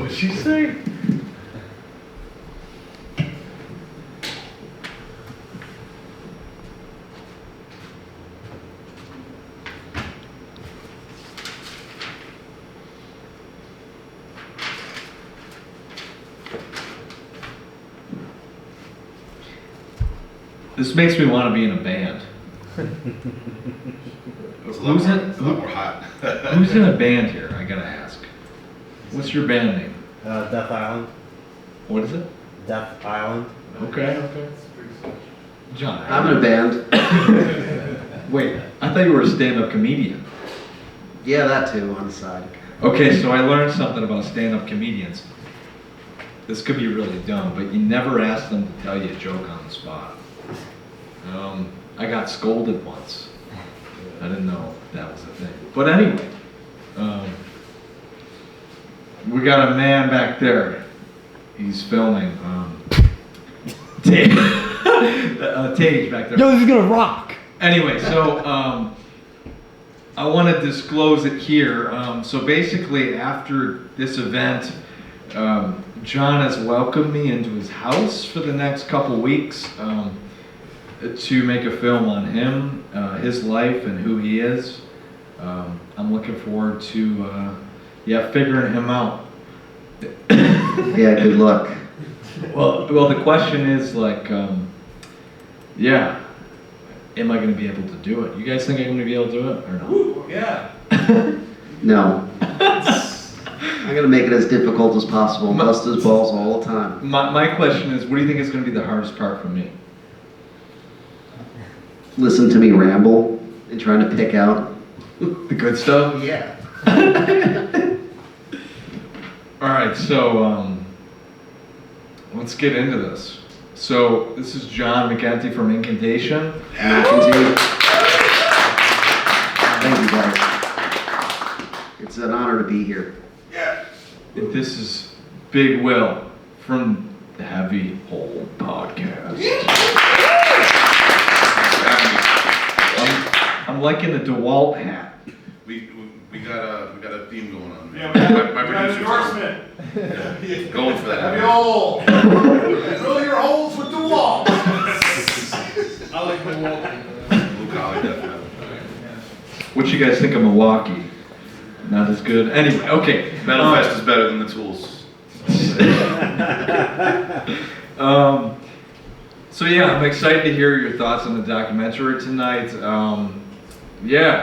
What'd she say? This makes me want to be in a band. Who's in a band here? I gotta ask. What's your band name? Death Island. What is it? Death Island. Okay. John. I'm in a band. Wait, I thought you were a stand-up comedian. Yeah, that too, on the side. Okay, so I learned something about stand-up comedians. This could be really dumb, but you never ask them to tell you a joke on the spot. I got scolded once. I didn't know that was a thing. But anyway, we got a man back there. He's filming. Tage back there. Yo, this is gonna rock. Anyway, so I want to disclose it here. So basically, after this event, John has welcomed me into his house for the next couple weeks to make a film on him, his life, and who he is. I'm looking forward to, figuring him out. Yeah, good luck. Well, the question is like, am I going to be able to do it? You guys think I'm going to be able to do it or not? Ooh, yeah. No. I'm gonna make it as difficult as possible. Bust his balls all the time. My question is, what do you think is going to be the hardest part for me? Listen to me ramble and trying to pick out The good stuff? Yeah. All right, so let's get into this. So this is John McEntee from Incantation. McEntee. Thank you guys. It's an honor to be here. This is Big Will from the Heavy Hole Podcast. I'm liking the DeWalt hat. We got a theme going on. Yeah, my we got an producer endorsement. going for that. Heavy hole. Drill your holes with the wall. I like Milwaukee. Blue collar, definitely. What you guys think of Milwaukee? Not as good. Anyway, okay. Metal Fest is better than the Tools. So yeah, I'm excited to hear your thoughts on the documentary tonight.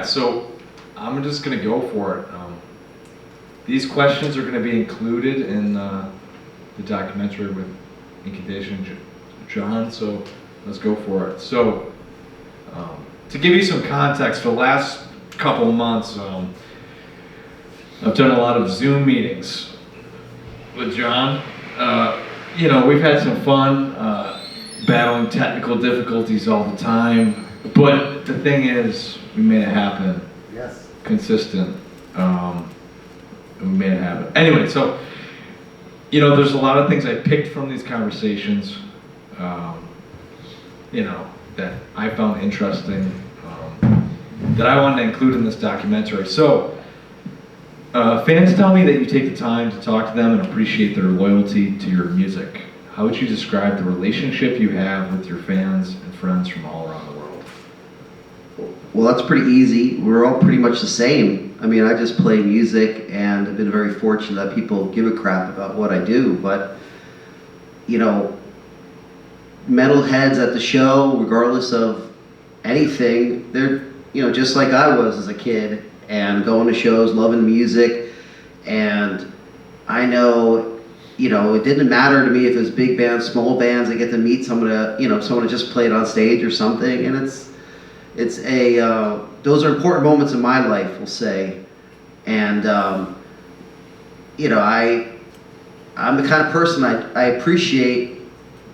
So I'm just gonna go for it. These questions are gonna be included in the documentary with Incantation John, so let's go for it. So to give you some context, for the last couple months, I've done a lot of Zoom meetings with John. We've had some fun battling technical difficulties all the time, but the thing is, we made it happen. Yes. Consistent. And we made it happen. Anyway, so, there's a lot of things I picked from these conversations, that I found interesting, that I wanted to include in this documentary. So, fans tell me that you take the time to talk to them and appreciate their loyalty to your music. How would you describe the relationship you have with your fans and friends from all around the world? Well, that's pretty easy. We're all pretty much the same. I mean, I just play music, and I've been very fortunate that people give a crap about what I do. But, metalheads at the show, regardless of anything, they're, just like I was as a kid, and going to shows, loving music. And I know, it didn't matter to me if it was big bands, small bands. I get to meet someone that just played on stage or something, and those are important moments in my life, we'll say. And I'm the kind of person I appreciate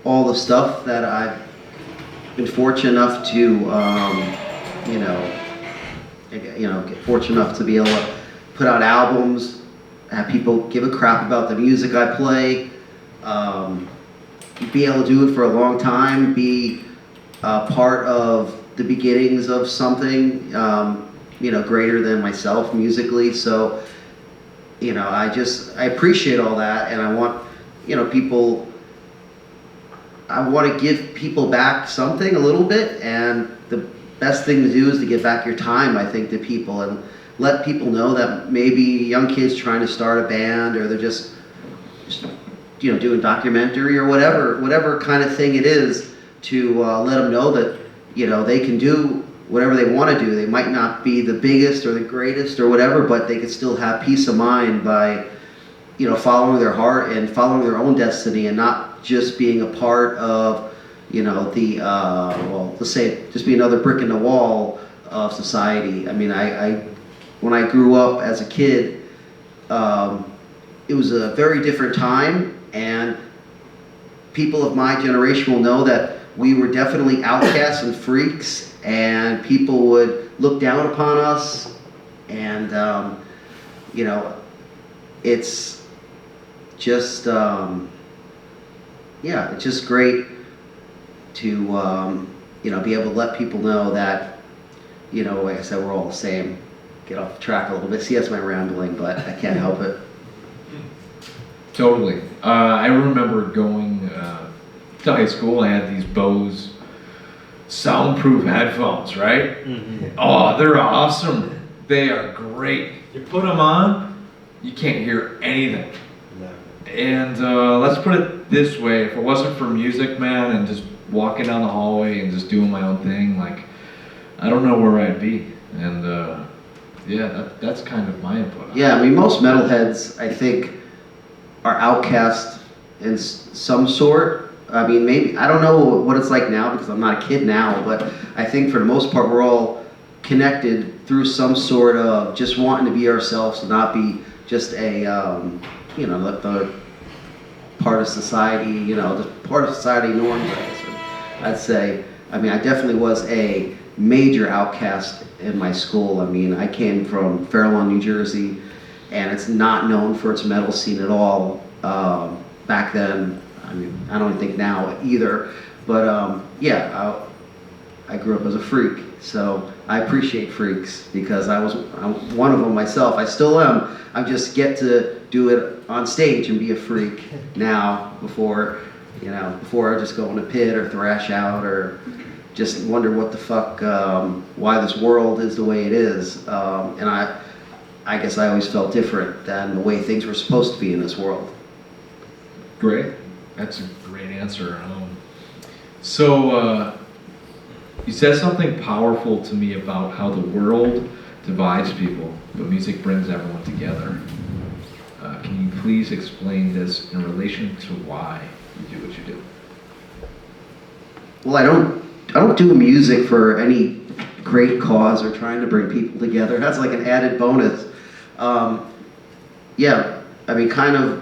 all the stuff that I've been fortunate enough to get fortunate enough to be able to put out albums, have people give a crap about the music I play, be able to do it for a long time, be part of the beginnings of something, greater than myself musically. So, you know, I appreciate all that, and I want, you know, I want to give people back something a little bit, and the best thing to do is to give back your time, I think, to people, and let people know that maybe young kids trying to start a band, or they're just you know, doing documentary or whatever kind of thing it is, to let them know that, you know, they can do whatever they want to do. They might not be the biggest or the greatest or whatever, but they can still have peace of mind by, you know, following their heart and following their own destiny, and not just being a part of, you know, the well, let's say just be another brick in the wall of society. I mean, when I grew up as a kid, it was a very different time, and people of my generation will know that we were definitely outcasts and freaks, and people would look down upon us, and you know, it's just yeah, it's just great to you know, be able to let people know that, you know, like I said, we're all the same. Get off track a little bit. See, that's my rambling, but I can't help it. Totally. I remember going to high school. I had these Bose soundproof headphones, right? Mm-hmm. Oh, they're awesome. They are great. You put them on, you can't hear anything. And let's put it this way: if it wasn't for music, man, and just walking down the hallway and just doing my own thing, like, I don't know where I'd be. And yeah, that's kind of my input on it. Yeah, I mean, most metalheads, I think, are outcast in some sort. I mean, maybe, I don't know what it's like now because I'm not a kid now, but I think for the most part we're all connected through some sort of just wanting to be ourselves and not be just a, you know, the part of society, you know, the part of society norms, I guess, I'd say. I mean, I definitely was a major outcast in my school. I mean, I came from Fair Lawn, New Jersey, and it's not known for its metal scene at all. Back then, I mean, I don't think now either, but yeah, I grew up as a freak, so I appreciate freaks because I'm one of them myself. I still am. I just get to do it on stage and be a freak now before, you know, before I just go in a pit or thrash out or just wonder what the fuck, why this world is the way it is. And I guess I always felt different than the way things were supposed to be in this world. Great. That's a great answer. So you said something powerful to me about how the world divides people, but music brings everyone together. Can you please explain this in relation to why you do what you do? Well, I don't do music for any great cause or trying to bring people together. That's like an added bonus. Yeah, I mean, kind of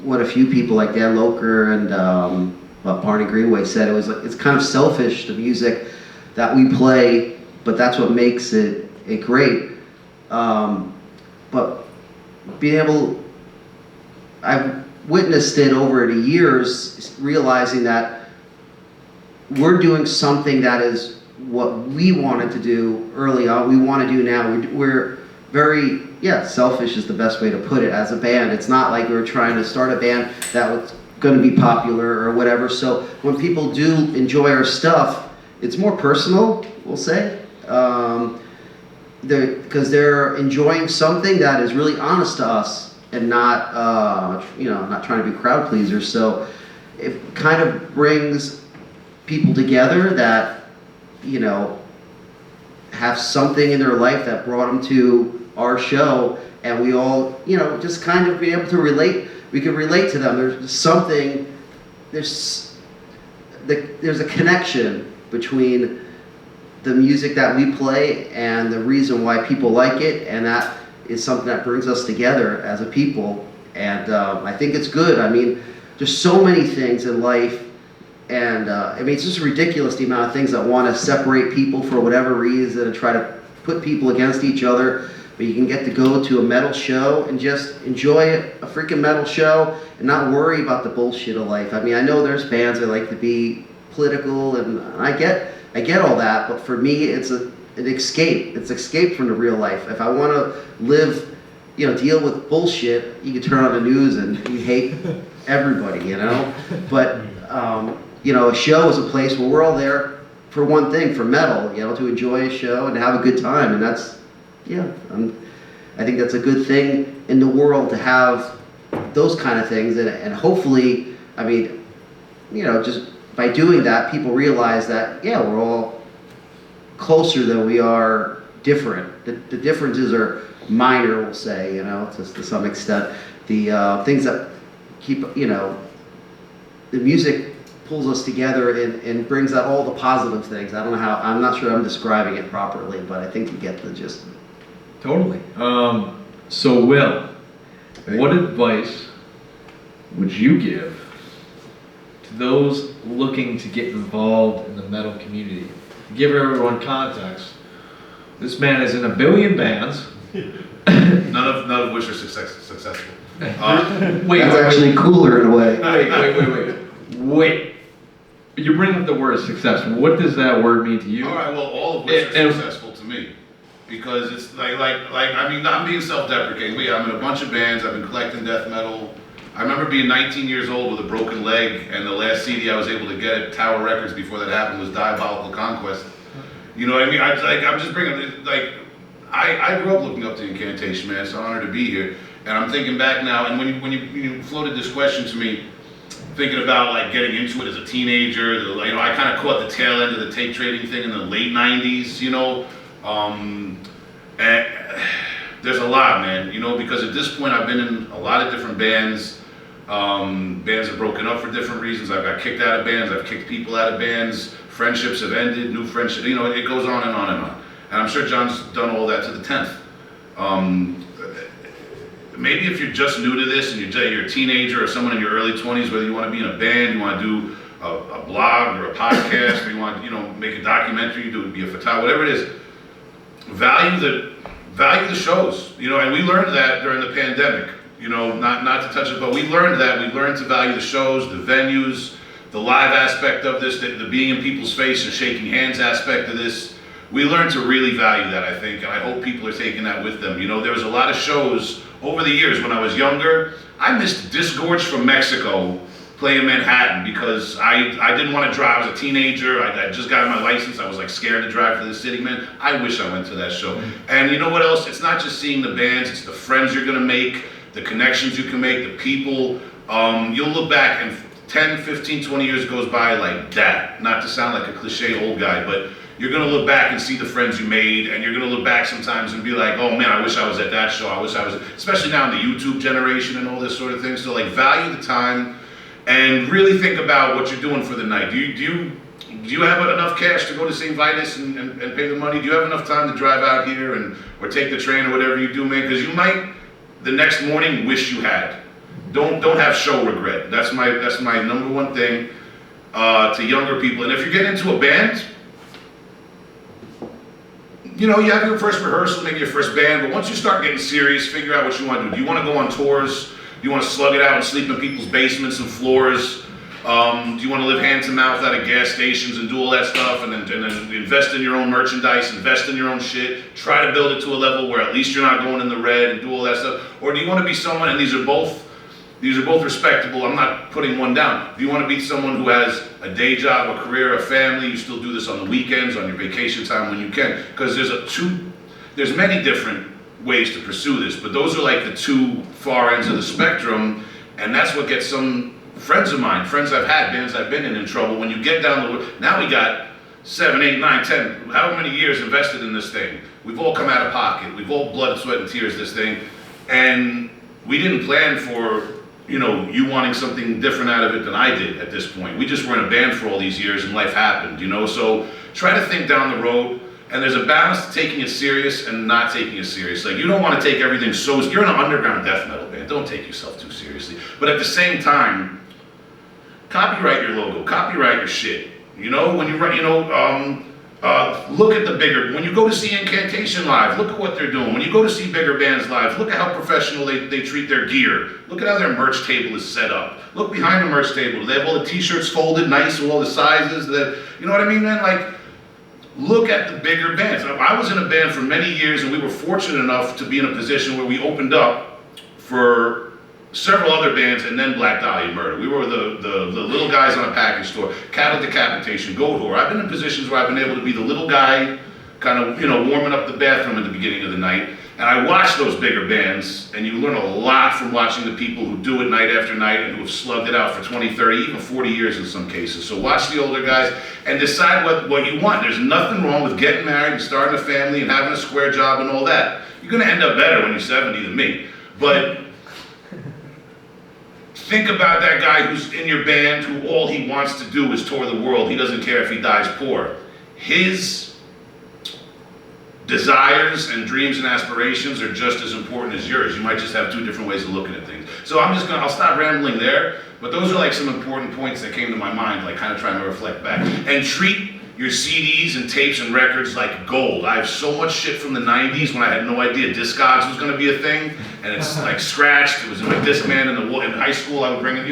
what a few people like Dan Loker and Barney Greenway said. It was like, it's kind of selfish, the music that we play, but that's what makes it great. But being able, I've witnessed it over the years, realizing that we're doing something that is what we wanted to do early on, we want to do now. We're very, yeah, selfish is the best way to put it as a band. It's not like we were trying to start a band that was going to be popular or whatever. So when people do enjoy our stuff, it's more personal, we'll say. Because they're enjoying something that is really honest to us and not, you know, not trying to be crowd pleasers. So it kind of brings people together that, you know, have something in their life that brought them to our show, and we all, you know, just kind of be able to relate. We can relate to them. There's something, there's a connection between the music that we play and the reason why people like it, and that is something that brings us together as a people. And I think it's good. I mean, there's so many things in life, and I mean, it's just ridiculous the amount of things that want to separate people for whatever reason and try to put people against each other. But you can get to go to a metal show and just enjoy a freaking metal show and not worry about the bullshit of life. I mean, I know there's bands that like to be political, and I get all that, but for me, it's an escape. It's escape from the real life. If I want to live deal with bullshit, you can turn on the news and you hate everybody, But, a show is a place where we're all there for one thing, for metal, to enjoy a show and to have a good time. And that's, I think that's a good thing in the world to have those kind of things. And hopefully, just by doing that, people realize that, we're all closer than we are different. The differences are minor, we'll say, to some extent. The things that keep, the music pulls us together and brings out all the positive things. I don't know how, I'm not sure I'm describing it properly, but I think you get the gist. Totally. So Will, what advice would you give to those looking to get involved in the metal community? To give everyone context, this man is in a billion bands. None of which are successful. Wait, That's actually cooler in a way. Wait. You bring up the word successful. What does that word mean to you? All right, well, all of which are successful to me. Because it's I'm being self-deprecating. I'm in a bunch of bands. I've been collecting death metal. I remember being 19 years old with a broken leg, and the last CD I was able to get at Tower Records before that happened was Diabolical Conquest. You know what I mean? I'm just bringing, I grew up looking up to Incantation, man. It's an honor to be here. And I'm thinking back now, and when you floated this question to me, thinking about getting into it as a teenager, I kind of caught the tail end of the tape trading thing in the late 90s, and there's a lot, man, because at this point I've been in a lot of different bands. Bands have broken up for different reasons. I've got kicked out of bands, I've kicked people out of bands, friendships have ended, new friendships, it goes on and on and on. And I'm sure John's done all that to the 10th. Maybe if you're just new to this and you're a teenager or someone in your early 20s, whether you want to be in a band, you want to do a blog or a podcast, or you want to make a documentary, be a photographer, whatever it is, value the shows. And we learned that during the pandemic. Not to touch it, but we learned to value the shows, the venues, the live aspect of this, the being in people's face and shaking hands aspect of this. We learned to really value that, I think, and I hope people are taking that with them. There was a lot of shows over the years when I was younger. I missed Disgorge from Mexico playing Manhattan because I didn't want to drive. I was a teenager. I just got my license. I was scared to drive to the city, man. I wish I went to that show. And you know what else? It's not just seeing the bands. It's the friends you're going to make, the connections you can make, the people. You'll look back and 10, 15, 20 years goes by like that. Not to sound like a cliche old guy, but you're going to look back and see the friends you made, and you're going to look back sometimes and be like, oh man, I wish I was at that show. I wish I was, especially now in the YouTube generation and all this sort of thing. So value the time and really think about what you're doing for the night. Do you have enough cash to go to St. Vitus and pay the money? Do you have enough time to drive out here or take the train or whatever you do, man? Because you might the next morning wish you had. Don't have show regret. That's my number one thing to younger people. And if you get into a band, you have your first rehearsal, maybe your first band, but once you start getting serious, figure out what you want to do. Do you want to go on tours? Do you want to slug it out and sleep in people's basements and floors? Do you want to live hand to mouth out of gas stations and do all that stuff and then invest in your own merchandise, invest in your own shit, try to build it to a level where at least you're not going in the red and do all that stuff? Or do you want to be someone, and these are both respectable, I'm not putting one down. Do you want to be someone who has a day job, a career, a family, you still do this on the weekends, on your vacation time when you can? Because there's many different ways to pursue this, but those are the two far ends of the spectrum, and that's what gets some friends of mine, friends I've had, bands I've been in trouble. When you get down the road, now we got 7, 8, 9, 10, however many years invested in this thing. We've all come out of pocket. We've all blood, sweat, and tears this thing, and we didn't plan for you wanting something different out of it than I did at this point. We just were in a band for all these years and life happened, so try to think down the road, and there's a balance to taking it serious and not taking it serious. You don't want to take everything you're in an underground death metal band, don't take yourself too seriously. But at the same time, copyright your logo, copyright your shit. When you write, look at the bigger, when you go to see Incantation live, look at what they're doing. When you go to see bigger bands live, look at how professional they treat their gear. Look at how their merch table is set up. Look behind the merch table. Do they have all the t-shirts folded nice with all the sizes? You know what I mean, man? look at the bigger bands. I was in a band for many years, and we were fortunate enough to be in a position where we opened up for several other bands, and then Black Dahlia Murder. We were the little guys on a package store, Cattle Decapitation, Goat Whore. I've been in positions where I've been able to be the little guy, kind of, warming up the bathroom at the beginning of the night. And I watch those bigger bands, and you learn a lot from watching the people who do it night after night and who have slugged it out for 20, 30, even 40 years in some cases. So watch the older guys and decide what you want. There's nothing wrong with getting married and starting a family and having a square job and all that. You're gonna end up better when you're 70 than me. But think about that guy who's in your band who all he wants to do is tour the world. He doesn't care if he dies poor. His desires and dreams and aspirations are just as important as yours. You might just have two different ways of looking at things. So I'll stop rambling there, but those are like some important points that came to my mind, like kind of trying to reflect back. And treat your CDs and tapes and records like gold. I have so much shit from the 90s when I had no idea Discogs was gonna be a thing, and it's like scratched. It was in my Discman in high school. I would bring it,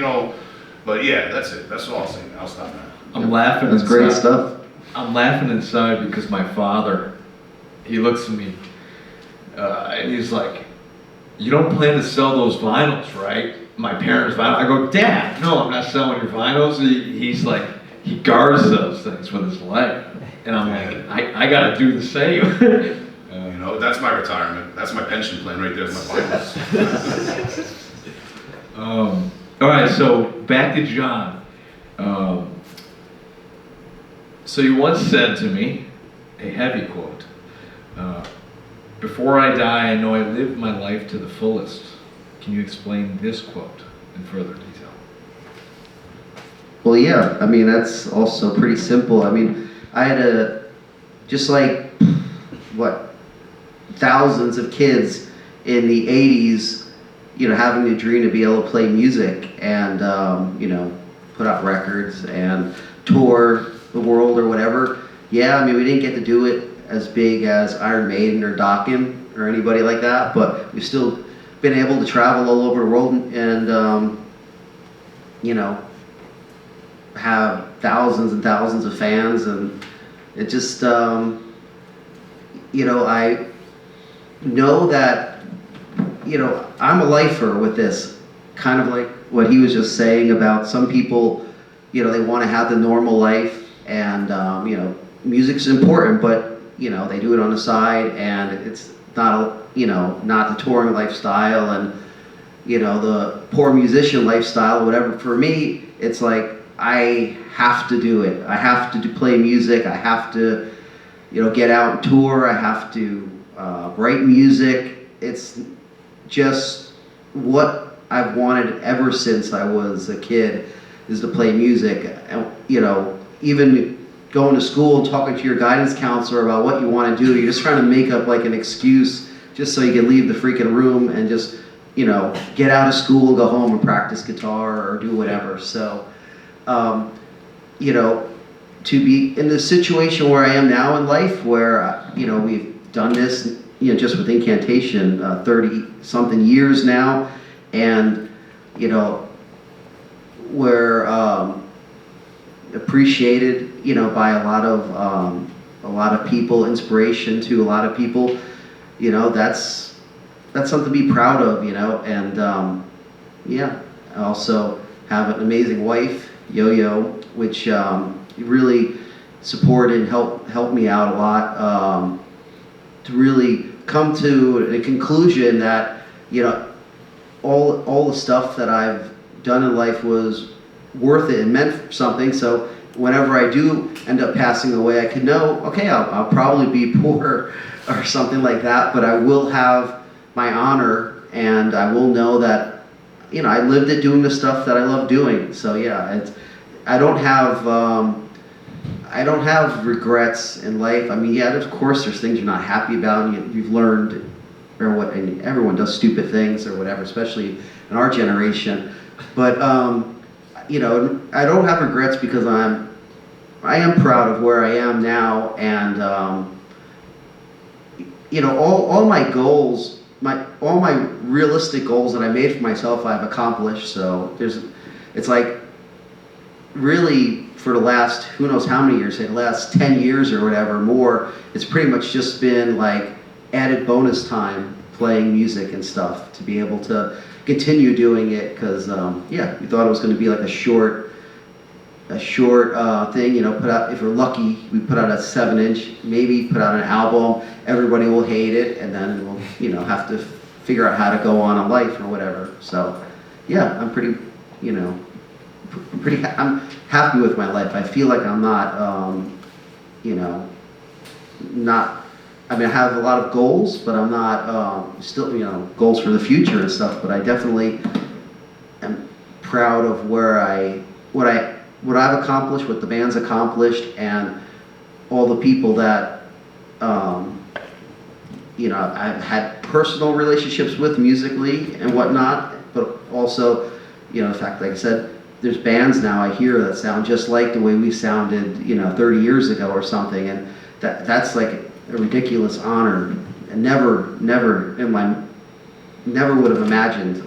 but yeah, that's it. That's all I'll say. I'll stop now. I'm laughing. That's great inside. stuff. I'm laughing inside because my father, he looks at me and he's like, "You don't plan to sell those vinyls, right?" My parents' vinyl. I go, "Dad, no, I'm not selling your vinyls." He's like, he guards those things with his life, and I'm like, I gotta do the same. That's my retirement. That's my pension plan right there. Is my vinyls. All right, so back to John. So you once said to me, a heavy quote, "Before I die, I know I lived my life to the fullest." Can you explain this quote in further detail? Well, yeah, I mean, that's also pretty simple. I mean, I had just like, thousands of kids in the 80s, having the dream to be able to play music and, put out records and tour the world or whatever. Yeah, I mean, we didn't get to do it as big as Iron Maiden or Dokken or anybody like that, but we've still been able to travel all over the world and have thousands and thousands of fans, and it just, I know that, I'm a lifer with this, kind of like what he was just saying about some people, they want to have the normal life, and, music's important, but, they do it on the side, and it's not, not the touring lifestyle and, the poor musician lifestyle, whatever. For me, it's like, I have to do it. I have to play music. I have to, get out and tour. I have to write music. It's just what I've wanted ever since I was a kid, is to play music. And, even going to school and talking to your guidance counselor about what you want to do, you're just trying to make up like an excuse just so you can leave the freaking room and just, get out of school, go home and practice guitar or do whatever. So, to be in the situation where I am now in life, where, we've done this, just with Incantation, 30-something years now, and, we're appreciated, by a lot of people, inspiration to a lot of people, that's something to be proud of, and, yeah, I also have an amazing wife, Yoyo, which really supported and helped me out a lot, to really come to a conclusion that, all the stuff that I've done in life was worth it and meant something. So whenever I do end up passing away, I could know, okay, I'll probably be poor or something like that, but I will have my honor, and I will know that, I lived it doing the stuff that I love doing. So yeah, I don't have regrets in life. I mean, yeah, of course there's things you're not happy about, and you've learned, and everyone does stupid things or whatever, especially in our generation. But I don't have regrets because I am proud of where I am now, and all my goals, all my realistic goals that I made for myself, I've accomplished. So it's like, really for the last, who knows how many years, say the last 10 years or whatever, more, it's pretty much just been like added bonus time playing music and stuff to be able to continue doing it, because yeah, we thought it was going to be like a short thing, you know, put out, if we're lucky, we put out a 7-inch, maybe put out an album, everybody will hate it, and then we'll, you know, have to figure out how to go on in life or whatever. So yeah, I'm pretty, you know, I'm happy with my life. I feel like I'm not, you know, I mean, I have a lot of goals, but I'm not, still, you know, goals for the future and stuff, but I definitely am proud of what I've accomplished, what the band's accomplished, and all the people that, you know, I've had personal relationships with musically and whatnot, but also, you know, the fact, like I said, there's bands now I hear that sound just like the way we sounded, you know, 30 years ago or something, and that's like a ridiculous honor. And never would have imagined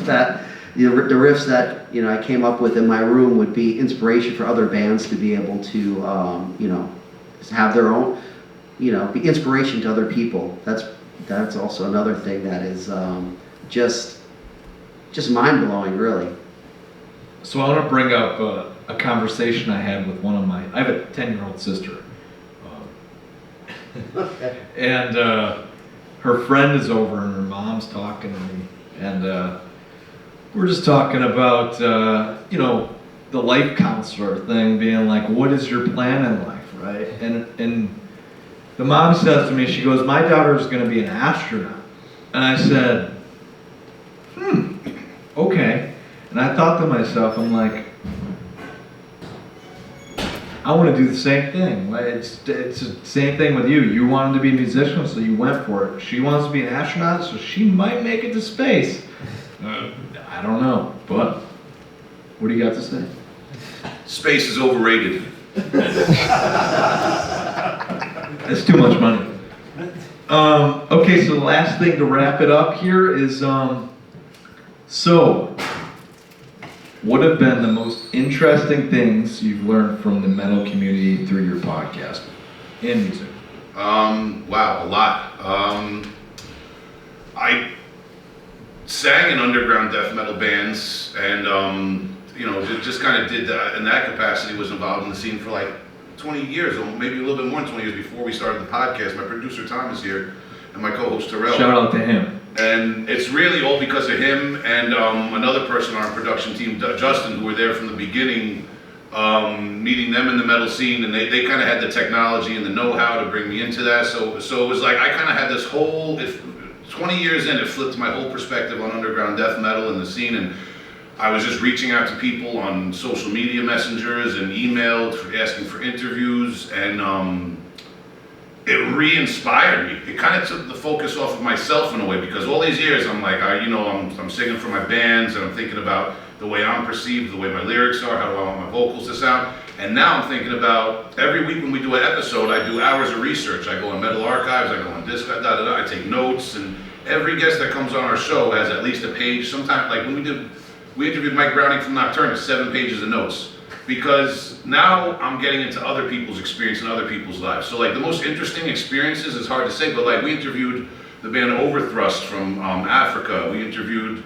that the riffs that, you know, I came up with in my room would be inspiration for other bands to be able to, you know, have their own, you know, be inspiration to other people. That's also another thing that is just mind-blowing, really. So I want to bring up a conversation I had with I have a 10-year-old sister. And her friend is over and her mom's talking to me. And we're just talking about, you know, the life counselor thing, being like, what is your plan in life, right? And the mom says to me, she goes, my daughter's going to be an astronaut. And I said, okay. And I thought to myself, I'm like, I want to do the same thing. It's the same thing with you. You wanted to be a musician, so you went for it. She wants to be an astronaut, so she might make it to space. I don't know, but what do you got to say? Space is overrated. That's too much money. Okay, so the last thing to wrap it up here is, so what have been the most interesting things you've learned from the metal community through your podcast and music? Wow, a lot. I sang in underground death metal bands, and you know, just kind of did that in that capacity. Was involved in the scene for like 20 years, or maybe a little bit more than 20 years before we started the podcast. My producer Tom is here, and my co-host Terrell. Shout out to him. And it's really all because of him and another person on our production team, Justin, who were there from the beginning, meeting them in the metal scene, and they kind of had the technology and the know-how to bring me into that. So it was like I kind of had this whole, 20 years in, it flipped my whole perspective on underground death metal and the scene, and I was just reaching out to people on social media messengers and emailed, asking for interviews, and it re-inspired me. It kind of took the focus off of myself in a way, because all these years I'm like, I'm singing for my bands, and I'm thinking about the way I'm perceived, the way my lyrics are, how do I want my vocals to sound. And now I'm thinking about, every week when we do an episode, I do hours of research. I go on Metal Archives, I go on this, I take notes, and every guest that comes on our show has at least a page. Sometimes, like when we interviewed Mike Browning from Nocturnus, 7 pages of notes. Because now I'm getting into other people's experience and other people's lives. So like the most interesting experiences is hard to say, but like we interviewed the band Overthrust from Africa. We interviewed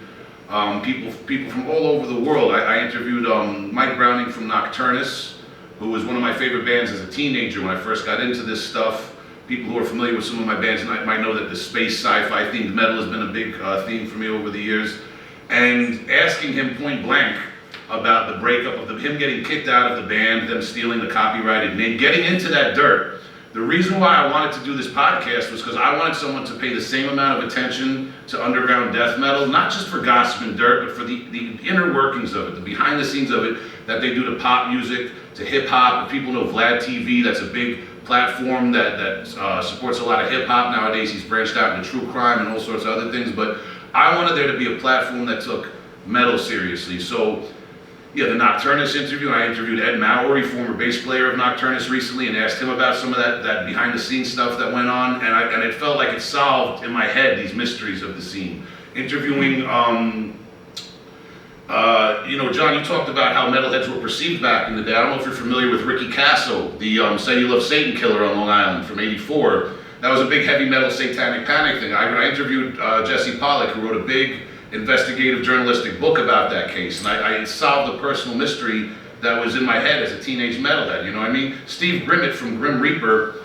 people from all over the world. I interviewed Mike Browning from Nocturnus, who was one of my favorite bands as a teenager when I first got into this stuff. People who are familiar with some of my bands might know that the space sci-fi themed metal has been a big theme for me over the years. And asking him point blank about the breakup of him getting kicked out of the band, them stealing the copyrighted name, getting into that dirt. The reason why I wanted to do this podcast was because I wanted someone to pay the same amount of attention to underground death metal, not just for gossip and dirt, but for the inner workings of it, the behind the scenes of it that they do to pop music, to hip hop. If people know Vlad TV, that's a big platform that supports a lot of hip hop. Nowadays he's branched out into true crime and all sorts of other things, but I wanted there to be a platform that took metal seriously. So yeah, the Nocturnus interview, I interviewed Ed Mowry, former bass player of Nocturnus recently, and asked him about some of that behind the scenes stuff that went on, and it felt like it solved in my head these mysteries of the scene. Interviewing John, you talked about how metalheads were perceived back in the day. I don't know if you're familiar with Ricky Casso, the Say You Love Satan killer on Long Island from '84. That was a big heavy metal satanic panic thing. I interviewed Jesse Pollack, who wrote a big investigative journalistic book about that case, and I solved a personal mystery that was in my head as a teenage metalhead, you know what I mean? Steve Grimmett from Grim Reaper,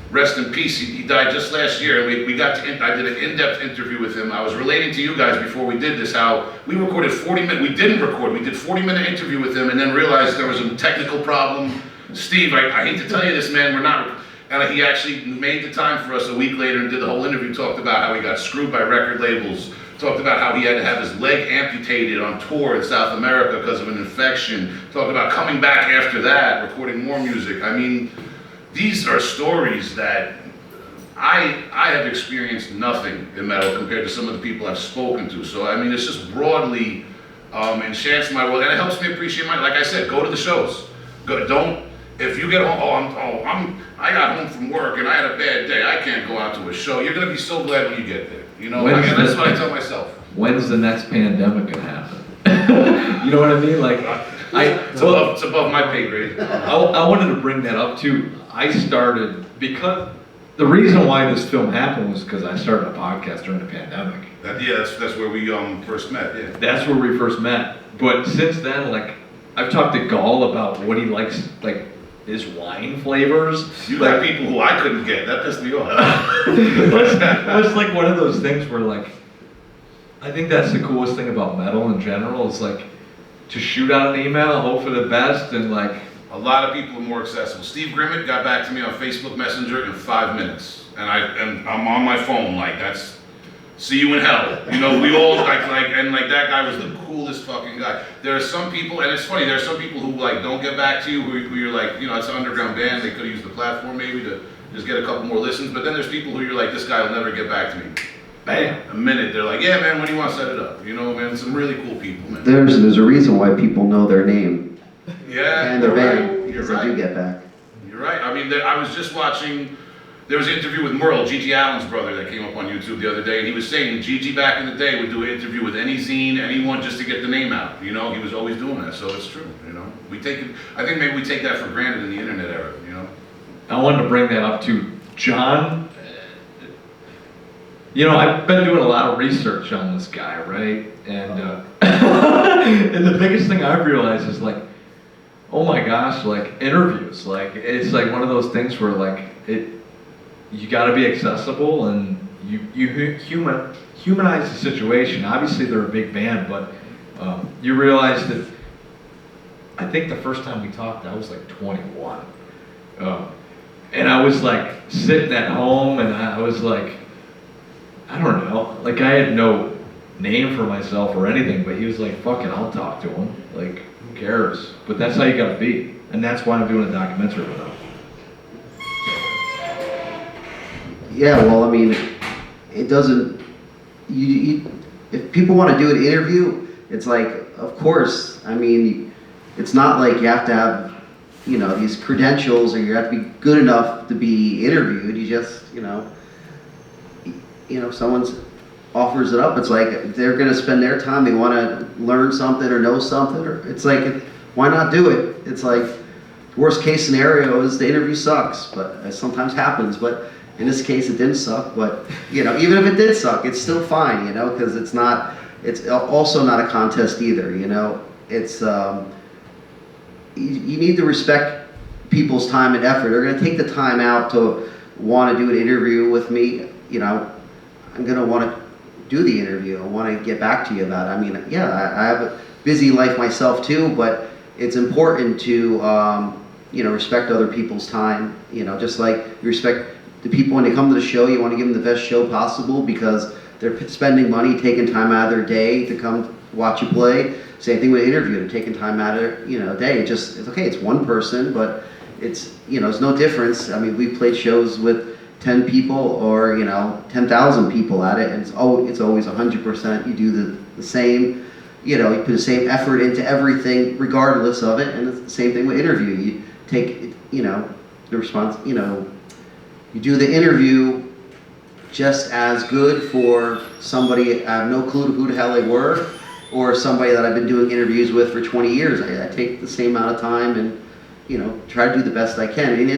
rest in peace, he died just last year, and I did an in-depth interview with him. I was relating to you guys before we did this, how we recorded 40-minute, we did 40-minute interview with him and then realized there was a technical problem. Steve, I hate to tell you this, man, and he actually made the time for us a week later and did the whole interview, talked about how he got screwed by record labels, talked about how he had to have his leg amputated on tour in South America because of an infection, talked about coming back after that, recording more music. I mean, these are stories that I have experienced nothing in metal compared to some of the people I've spoken to. So, I mean, it's just broadly enhanced my world, and it helps me appreciate like I said, go to the shows. If you get home, I got home from work and I had a bad day, I can't go out to a show. You're gonna be so glad when you get there. You know, that's what I tell myself. When's the next pandemic gonna happen? You know what I mean? Like, It's above my pay grade. I wanted to bring that up too. I started, because the reason why this film happened was because I started a podcast during the pandemic. That's where we first met, yeah. That's where we first met. But since then, like, I've talked to Gall about what he likes, like, his wine flavors. You got people who I couldn't get, that pissed me off. It's like one of those things where, like, I think that's the coolest thing about metal in general, is like, to shoot out an email, hope for the best, and like... A lot of people are more accessible. Steve Grimmett got back to me on Facebook Messenger in 5 minutes. And I'm on my phone, like, that's, see you in hell. You know, we all, that guy was the coolest fucking guy. There are some people, and it's funny, there are some people who, like, don't get back to you, who you're like, you know, it's an underground band, they could have used the platform maybe to just get a couple more listens, but then there's people who you're like, this guy will never get back to me. Bam, a minute, they're like, yeah, man, when do you want to set it up? You know, man, some really cool people, man. There's a reason why people know their name. Yeah, And their band. Right. You're right. They do get back. You're right. I mean, I was just watching, there was an interview with Merle, Gigi Allen's brother, that came up on YouTube the other day, and he was saying Gigi back in the day would do an interview with any zine, anyone, just to get the name out. You know, he was always doing that, so it's true, you know. I think maybe we take that for granted in the internet era, you know. I wanted to bring that up too. John, you know, I've been doing a lot of research on this guy, right? And, and the biggest thing I've realized is, like, oh my gosh, like, interviews, like, it's like one of those things where, like, you gotta be accessible, and you humanize the situation. Obviously they're a big band, but you realize that, I think the first time we talked, I was like 21. And I was like sitting at home, and I was like, I don't know, like, I had no name for myself or anything, but he was like, fuck it, I'll talk to him. Like, who cares? But that's how you gotta be. And that's why I'm doing a documentary with him. Yeah, well, I mean, it doesn't, if people want to do an interview, it's like, of course, I mean, it's not like you have to have, you know, these credentials, or you have to be good enough to be interviewed. You just, you know, if someone offers it up, it's like, they're going to spend their time, they want to learn something or know something, or it's like, why not do it? It's like, worst case scenario is the interview sucks, but it sometimes happens, but in this case it didn't suck, but, you know, even if it did suck, it's still fine, you know, because it's also not a contest either, you know. It's, you need to respect people's time and effort. They're going to take the time out to want to do an interview with me, you know. I'm going to want to do the interview. I want to get back to you about it. I mean, yeah, I have a busy life myself too, but it's important to, you know, respect other people's time, you know, just like you respect the people when they come to the show. You want to give them the best show possible because they're spending money, taking time out of their day to come watch you play. Same thing with an interview, they're taking time out of, you know, day. It's okay, it's one person, but it's, you know, it's no difference. I mean, we've played shows with 10 people or, you know, 10,000 people at it, and it's always 100%. You do the same, you know, you put the same effort into everything regardless of it, and it's the same thing with interview. You take, you know, the response, you know, you do the interview just as good for somebody, I have no clue who the hell they were, or somebody that I've been doing interviews with for 20 years. I take the same amount of time and, try to do the best I can. I mean,